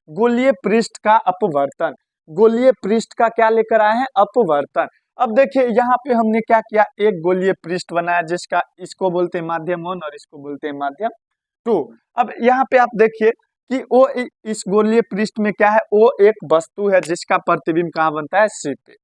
गोलीय पृष्ठ का अपवर्तन। गोलीय पृष्ठ का क्या लेकर आए हैं? अपवर्तन। अब देखिए यहाँ पे हमने क्या किया, एक गोलीय पृष्ठ बनाया जिसका इसको बोलते हैं माध्यम 1 और इसको बोलते हैं माध्यम 2। अब यहाँ पे आप देखिए कि ओ इस गोलीय पृष्ठ में क्या है, ओ एक वस्तु है जिसका प्रतिबिंब कहाँ बनता है? सी पे।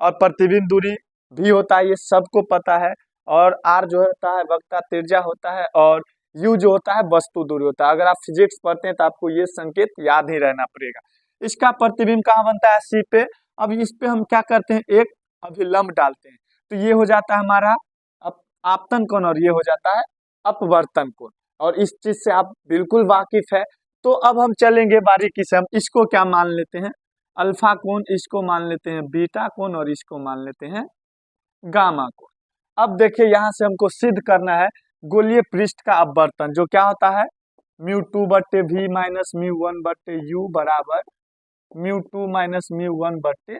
और प्रतिबिंब दूरी भी होता है, ये सबको पता है। और आर जो होता है वक्रता त्रिज्या होता है, और यू जो होता है वस्तु दूरी होता है। अगर आप फिजिक्स पढ़ते हैं तो आपको ये संकेत याद ही रहना पड़ेगा। इसका प्रतिबिंब कहाँ बनता है? सी पे। अब इस पे हम क्या करते हैं, एक अभिलंब डालते हैं, तो ये हो जाता है हमारा आपतन कोण और ये हो जाता है अपवर्तन कोण। और इस चीज से आप बिल्कुल वाकिफ है। तो अब हम चलेंगे बारीकी से, हम इसको क्या मान लेते हैं? अल्फा कोण, इसको मान लेते हैं बीटा कोण और इसको मान लेते हैं गामा कोण। अब देखिए यहाँ से हमको सिद्ध करना है गोलीय पृष्ठ का अपवर्तन, जो क्या होता है μ2 बट्टे v माइनस μ1 बट्टे u बराबर μ2 माइनस μ1 बट्टे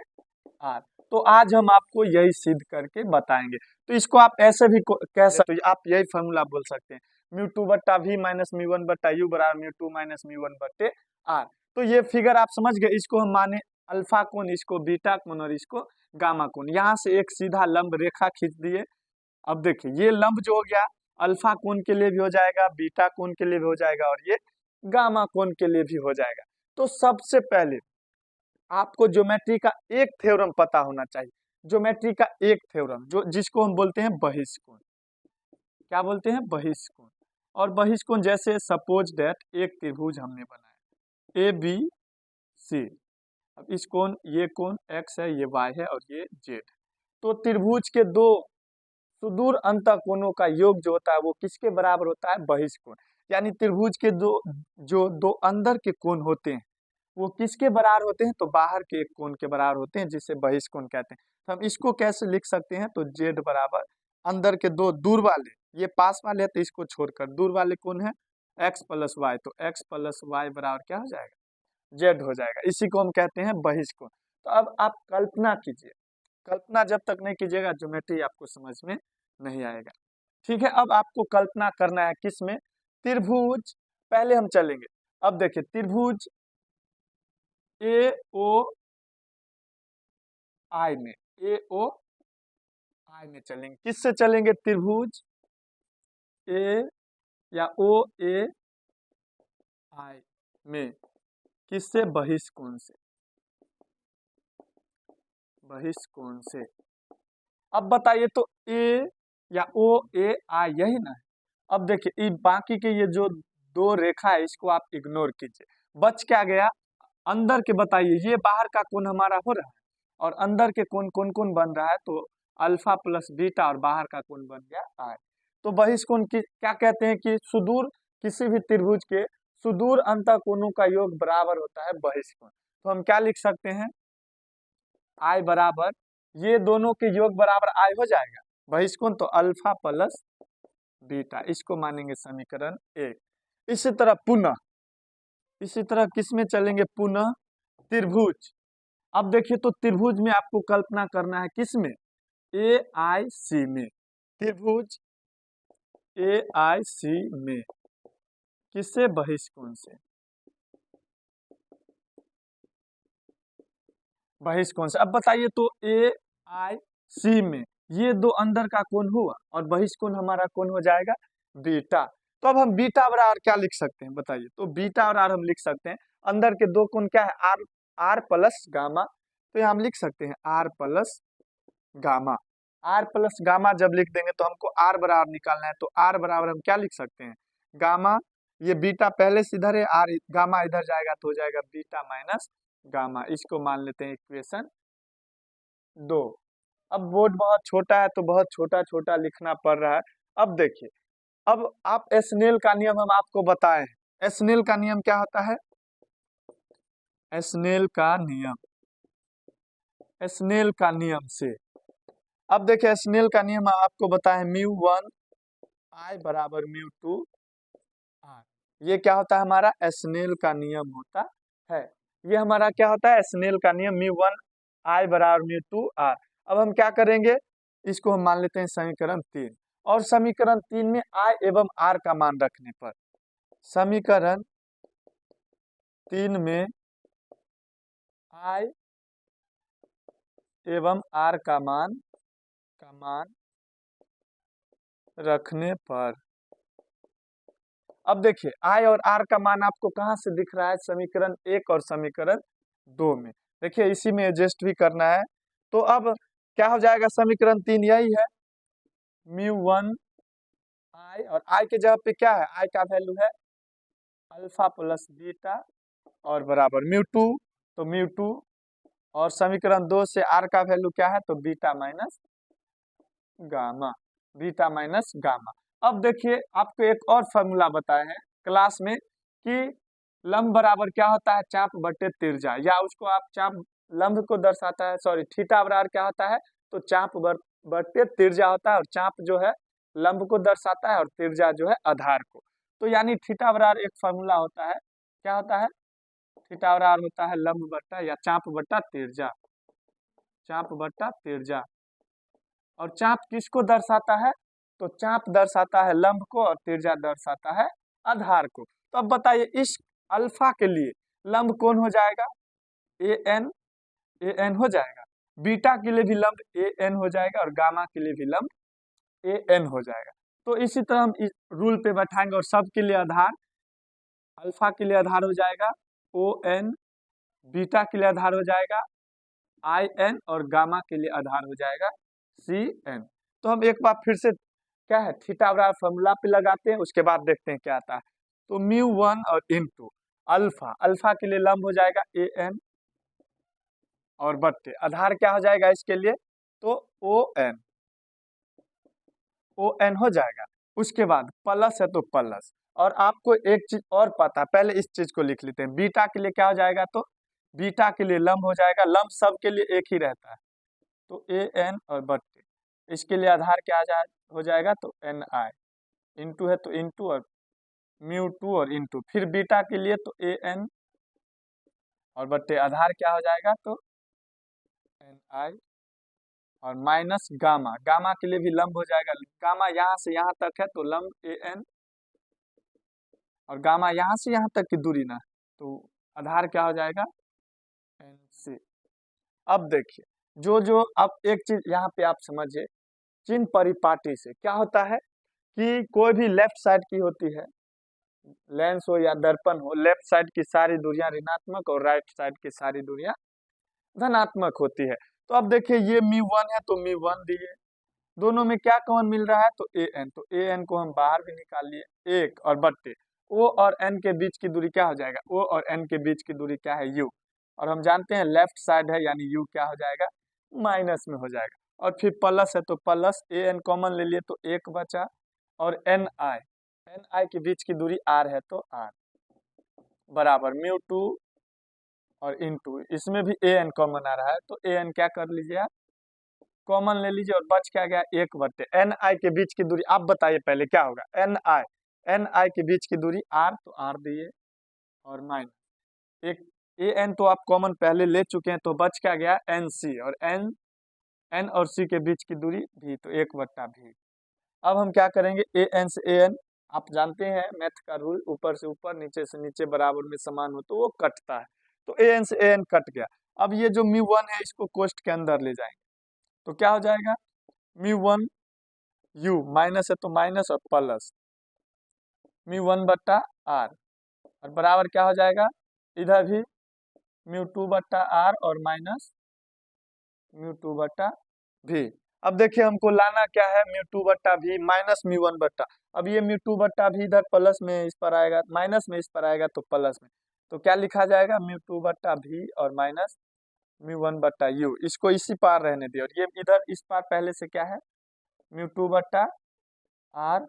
r। तो आज हम आपको यही सिद्ध करके बताएंगे। तो इसको आप ऐसे भी कह सकते हो, आप यही फॉर्मूला बोल सकते हैं μ2 बट्टा v माइनस μ1 बट्टा u बराबर μ2 माइनस μ1 बट्टे r। तो ये फिगर आप समझ गए, इसको हम माने अल्फा कोण, इसको बीटा कोण और इसको गामा कोण। यहाँ से एक सीधा लंब रेखा खींच दिए। अब देखिए ये लंब जो हो गया अल्फा कोण के लिए भी हो जाएगा, बीटा कोण के लिए भी हो जाएगा और ये गामा कोण के लिए भी हो जाएगा। तो सबसे पहले आपको ज्योमेट्री का एक थ्योरम पता होना चाहिए। ज्योमेट्री का एक थ्योरम जो जिसको हम बोलते हैं बहिष्कोण। क्या बोलते हैं? बहिष्कोण। और बहिष्कोण जैसे सपोज दैट एक त्रिभुज हमने बनाया ए बी सी। अब इस कोण, ये कोण x है, ये y है और ये z है। तो त्रिभुज के दो सुदूर अंतःकोणों का योग जो होता है वो किसके बराबर होता है? बहिष्कोण। यानी त्रिभुज के दो अंदर के कोण होते हैं वो किसके बराबर होते हैं? तो बाहर के एक कोण के बराबर होते हैं, जिसे बहिष्कोण कहते हैं। तो हम इसको कैसे लिख सकते हैं? तो z बराबर अंदर के दो दूर वाले, ये पास वाले है तो इसको छोड़कर दूर वाले कोण है x प्लस वाई, तो x प्लस वाई बराबर क्या हो जाएगा? z हो जाएगा। इसी को हम कहते हैं बहिष्कोण। तो अब आप कल्पना कीजिए, कल्पना जब तक नहीं कीजिएगा ज्योमेट्री आपको समझ में नहीं आएगा। ठीक है, अब आपको कल्पना करना है किसमें? त्रिभुज। पहले हम चलेंगे, अब देखिए त्रिभुज ए ओ आई में, ए ओ आई में चलेंगे। किससे चलेंगे? त्रिभुज ए या ओ ए आई में। किससे? बहिष्कोण से। बहिष्कोण से। अब बताइए तो ए या ओ ए आई यही ना है। अब देखिए बाकी के ये जो दो रेखा है इसको आप इग्नोर कीजिए। बच क्या गया? अंदर के बताइए, ये बाहर का कोण हमारा हो रहा है और अंदर के कोण कौन कौन बन रहा है? तो अल्फा प्लस बीटा और बाहर का कोण बन गया आई। तो बहिष्कोण की क्या कहते हैं कि सुदूर किसी भी त्रिभुज के सुदूर अंतःकोणों का योग बराबर होता है बहिष्कोण। तो हम क्या लिख सकते हैं? आई बराबर, ये दोनों के योग बराबर आई हो जाएगा बहिष्कोण, तो अल्फा प्लस बीटा, इसको मानेंगे समीकरण 1। इसी तरह पुनः, इसी तरह किसमें चलेंगे? पुनः त्रिभुज। अब देखिए तो त्रिभुज में आपको कल्पना करना है किसमें? ए आई सी में। त्रिभुज ए आई सी में किससे? बहिष्कोण से। बहिष्कोण से। अब बताइए तो ए आई सी में ये दो अंदर का कोण हुआ और बहिष्कोण हमारा कोण हो जाएगा बीटा। तो अब हम बीटा बराबर क्या लिख सकते हैं बताइए? तो बीटा और आर हम लिख सकते हैं, अंदर के दो कोण क्या है? R, R plus gamma. तो यहाँ हम लिख सकते हैं R plus gamma. R plus gamma जब लिख देंगे तो हमको आर बराबर निकालना है, तो आर बराबर हम क्या लिख सकते हैं? गामा, ये बीटा पहले से इधर है, आर गामा इधर जाएगा तो हो जाएगा बीटा माइनस गामा। इसको मान लेते हैं इक्वेशन 2। अब बोर्ड बहुत छोटा है तो बहुत छोटा छोटा लिखना पड़ रहा है। अब देखिए, अब आप एस्नेल का नियम हम आपको बताए हैं। एस्नेल का नियम क्या होता है? एस्नेल का नियम, एस्नेल का नियम से, अब देखिए एस्नेल का नियम आपको बताए μ1 आई बराबर μ2 आर। ये क्या होता है? हमारा एस्नेल का नियम होता है। ये हमारा क्या होता है? एस्नेल का नियम μ1 आई बराबर μ2 आर। अब हम क्या करेंगे? इसको हम मान लेते हैं समीकरण 3। और समीकरण 3 में आई एवं आर का मान रखने पर, समीकरण 3 में आई एवं आर का मान रखने पर, अब देखिए आई और आर का मान आपको कहां से दिख रहा है, समीकरण 1 और समीकरण 2 में। देखिए इसी में एडजस्ट भी करना है। तो अब क्या हो जाएगा, समीकरण 3 यही है, μ1 आई, और आई के जगह पे क्या है, आई का वैल्यू है अल्फा प्लस बीटा और बराबर μ2, तो μ2, और समीकरण 2 से आर का वैल्यू क्या है, तो beta minus gamma, beta minus gamma. अब देखिए आपको एक और फॉर्मूला बताया है क्लास में कि लंब बराबर क्या होता है, चाप बटे तिरछा, या उसको आप चाप लंब को दर्शाता है, सॉरी थीटा बराबर क्या होता है, तो चाप बटे तिरछा होता है, और चाप जो है लंब को दर्शाता है और तिरछा जो है आधार को। तो यानी थीटा बराबर एक फॉर्मूला होता है, क्या होता है, थीटा बराबर होता है लंब बट्टा या चाप बट्टा तिरछा, चाप बट्टा तिरछा। और चाप किसको दर्शाता है, तो चाप दर्शाता है लंब को और तिरछा दर्शाता है आधार को। तो अब बताइए इस अल्फा के लिए लंब कौन हो जाएगा, ए एन हो जाएगा, बीटा के लिए भी लंब ए एन हो जाएगा, और गामा के लिए भी लंब ए एन हो जाएगा। तो इसी तरह हम इस रूल पे बैठाएंगे, और सब के लिए आधार, अल्फा के लिए आधार हो जाएगा ओ एन, बीटा के लिए आधार हो जाएगा आई एन, और गामा के लिए आधार हो जाएगा सी एन। तो हम एक बार फिर से क्या है, थीटा बराबर फॉर्मूला पे लगाते हैं, उसके बाद देखते हैं क्या आता है। तो μ1 और इनटू अल्फा, अल्फा के लिए लंब हो जाएगा ए एन, और बट्टे आधार क्या हो जाएगा इसके लिए, तो ओ एन हो जाएगा। उसके बाद प्लस है तो प्लस, और आपको एक चीज और पता है, पहले इस चीज को लिख लेते हैं, बीटा के लिए क्या हो जाएगा, तो बीटा के लिए लंब हो जाएगा, लंब सब के लिए एक ही रहता है, तो ए एन और बट्टे, इसके लिए आधार क्या हो जाएगा, तो एन आई, इंटू है तो इंटू, और μ2 और इंटू, फिर बीटा के लिए तो ए एन और बट्टे आधार क्या हो जाएगा, तो एन आई, और माइनस गामा, गामा के लिए भी लंब हो जाएगा, गामा यहाँ से यहाँ तक है तो लंब ए एन, और गामा यहाँ से यहाँ तक की दूरी ना, तो आधार क्या हो जाएगा एन सी। अब देखिए जो अब एक चीज यहाँ पे आप समझिए, चिन्ह परिपाटी से क्या होता है कि कोई भी लेफ्ट साइड की होती है, लेंस हो या दर्पण हो, लेफ्ट साइड की सारी दूरियां ऋणात्मक और राइट साइड की सारी दूरियां धनात्मक होती है। तो अब देखिए ये μ1 है तो μ1 दिए, दोनों में क्या कॉमन मिल रहा है, तो ए एन, तो ए एन को हम बाहर भी निकाल लिए, एक और बट्टे ओ और एन के बीच की दूरी क्या हो जाएगा, ओ और एन के बीच की दूरी क्या है, यू, और हम जानते हैं लेफ्ट साइड है यानी यू क्या हो जाएगा, माइनस में हो जाएगा, और फिर प्लस है तो प्लस, ए एन कॉमन ले लिए तो एक बचा, और एन आई के बीच की दूरी आर है तो आर बराबर μ2 और इनटू, इसमें भी ए एन कॉमन आ रहा है तो ए एन क्या कर लीजिए आप कॉमन ले लीजिए, और बच क्या गया एक बट्टे एन आई के बीच की दूरी, आप बताइए पहले क्या होगा, एन आई के बीच की दूरी आर, तो आर दिए, और माइनस एक ए एन तो आप कॉमन पहले ले चुके हैं, तो बच क्या गया एन सी, और एन और सी के बीच की दूरी भी, तो एक बट्टा भी। अब हम क्या करेंगे, ए एन से ए एन, आप जानते हैं मैथ का रूल, ऊपर से ऊपर नीचे से नीचे बराबर में समान हो तो वो कटता है, तो ए एन से ए एन कट गया। अब ये जो μ1 है इसको कोष्ठ के अंदर ले जाएंगे, तो क्या हो जाएगा μ1 यू, माइनस है तो माइनस और प्लस μ1 बट्टा आर, और बराबर क्या हो जाएगा, इधर भी μ2 बट्टा आर और माइनस μ2 बट्टा भी। अब देखिए हमको लाना क्या है, μ2 बट्टा भी माइनस μ1 बट्टा, अब ये μ2 बट्टा भी इधर प्लस में इस पर आएगा, माइनस में इस पर आएगा तो प्लस में, तो क्या लिखा जाएगा μ2 बट्टा भी और माइनस μ1 बट्टा यू, इसको इसी पार रहने दिए, और ये इधर इस पार पहले से क्या है μ2 बट्टा आर,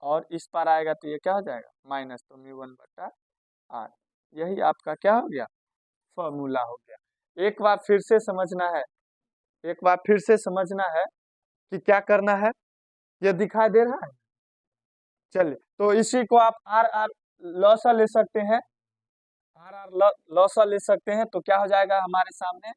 और इस पार आएगा तो ये क्या हो जाएगा माइनस, तो μ1 बट्टा आर, यही आपका क्या हो गया फॉर्मूला हो गया। एक बार फिर से समझना है, एक बार फिर से समझना है कि क्या करना है, ये दिखाई दे रहा है, चलिए तो इसी को आप आर आर लॉसा ले सकते हैं, आर आर लॉसा ले सकते हैं, तो क्या हो जाएगा हमारे सामने,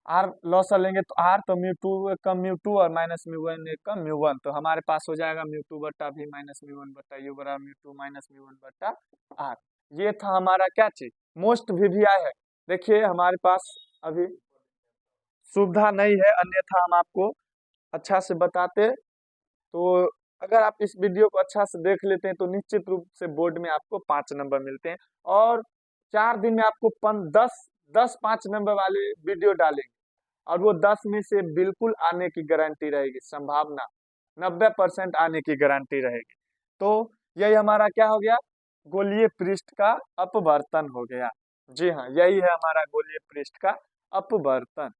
आर लॉसा लेंगे तो आर, तो μ2 कम μ2 और माइनस μ1 कम μ1, तो हमारे पास हो जाएगा μ2 बट्टा भी माइनस μ1 बट्टा यू बराबर μ2 माइनस μ1 बट्टा आर। ये था हमारा क्या चीज, मोस्ट वीवीआई है, देखिए हमारे पास अभी सुविधा नहीं है, अन्यथा हम आपको अच्छा से बताते। तो अगर आप इस वीडियो को अच्छा से देख लेते हैं तो निश्चित रूप से बोर्ड में आपको 5 नंबर मिलते हैं। और 4 दिन में आपको 10 5 नंबर वाले वीडियो डालेंगे, और वो 10 में से बिल्कुल आने की गारंटी रहेगी, संभावना 90% आने की गारंटी रहेगी। तो यही हमारा क्या हो गया, गोलीय पृष्ठ का अपवर्तन हो गया। जी हाँ, यही है हमारा गोलीय पृष्ठ का अपवर्तन।